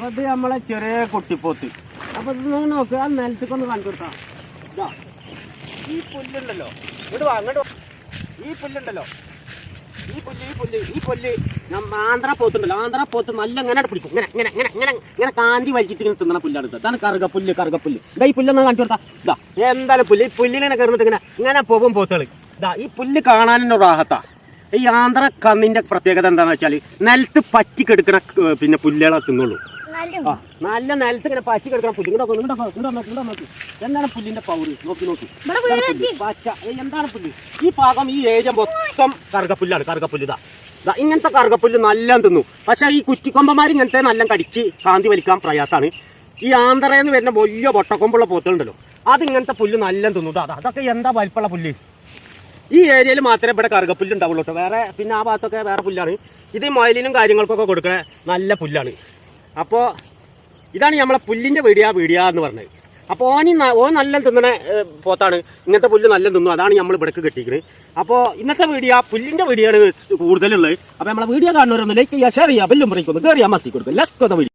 ഇത് നമ്മളെ ചെറിയ കുട്ടിപ്പോത്ത്. അപ്പൊ ഇത് നോക്ക്, ആ നിലത്തേക്കൊന്ന് കാണിച്ചു കൊടുക്കാം. ഇതാ ഈ പുല്ലുണ്ടല്ലോ, ഇങ്ങോട്ട് വാ, അങ്ങോട്ട്. ഈ പുല്ലുണ്ടല്ലോ, ഈ പുല്ല് ആന്ധ്രാപ്പോത്തുണ്ടല്ലോ, ആന്ധ്രാപ്പോത്ത് നല്ല ഇങ്ങനെ പിടിക്കും. ഇങ്ങനെ കാന്തി വലിച്ചിട്ട് ഇങ്ങനെ തിന്നണ പുല്ലാണ് ഇത്. അതാണ് കറുകപ്പുല്ല്. ഇതാ ഈ പുല്ലൊന്ന് കാണിച്ചു കൊടുത്താ. ഇതാ എന്തായാലും പുല്ല്, ഈ പുല്ലിനെ കയറിട്ട് ഇങ്ങനെ പോകും പോത്തുകൾ. ഇതാ ഈ പുല്ല് കാണാനും റാഹത്താ. ഈ ആന്ധ്ര കന്നിന്റെ പ്രത്യേകത എന്താണെന്ന് വെച്ചാൽ നിലത്ത് പറ്റി കെടുക്കണ പിന്നെ പുല്ലുകളെ തിന്നുള്ളൂ. നല്ല നിലത്ത് ഇങ്ങനെ പറ്റി കിടക്കണ പുല്ല്. നോക്കി എന്താണ് പുല്ലിന്റെ പൗര്. നോക്കി പച്ച എന്താണ് പുല്ല്. ഈ ഭാഗം ഈ ഏരിയ മൊത്തം കറുകപ്പുല്ല്. ഇതാ ഇങ്ങനത്തെ കറുകപ്പുല്ല് നല്ല തിന്നു. പക്ഷെ ഈ കുറ്റിക്കൊമ്പന്മാർ ഇങ്ങനത്തെ നല്ല കടിച്ച് കാന്തി വലിക്കാൻ പ്രയാസമാണ്. ഈ ആന്ധ്രയിൽ നിന്ന് വരുന്ന വലിയ പൊട്ടക്കൊമ്പുള്ള പോത്തുകളുണ്ടല്ലോ, അത് ഇങ്ങനത്തെ പുല്ല് നല്ല തിന്നു. അതൊക്കെ എന്താ വലിപ്പമുള്ള പുല്ല്. ഈ ഏരിയയിൽ മാത്രമേ ഇവിടെ കറുകപ്പുല്ല് ഉണ്ടാവുള്ളൂ കേട്ടോ. വേറെ പിന്നെ ആ ഭാഗത്തൊക്കെ വേറെ പുല്ലാണ്. ഇത് മൊയിലിനും കാര്യങ്ങൾക്കൊക്കെ കൊടുക്കണ നല്ല പുല്ലാണ്. അപ്പോൾ ഇതാണ് നമ്മളെ പുല്ലിൻ്റെ വീഡിയോ എന്ന് പറഞ്ഞത്. അപ്പോൾ ഓൻ നല്ല തിന്നണ പോത്താണ്. ഇങ്ങനത്തെ പുല്ല് നല്ല തിന്നു. അതാണ് നമ്മൾ ഇവിടേക്ക് കെട്ടിക്കുന്നത്. അപ്പോൾ ഇന്നത്തെ വീഡിയോ പുല്ലിൻ്റെ വീഡിയോ ആണ് കൂടുതലുള്ളത്. അപ്പോൾ നമ്മളെ വീഡിയോ കാണുന്നവരൊന്ന് ലൈക്ക് ചെയ്യുക, ഷെയർ ചെയ്യുക, ബെല്ലും ബ്രേക്കൊന്ന് കയറിയാൽ മതി കൊടുക്കുക. Let's go the video.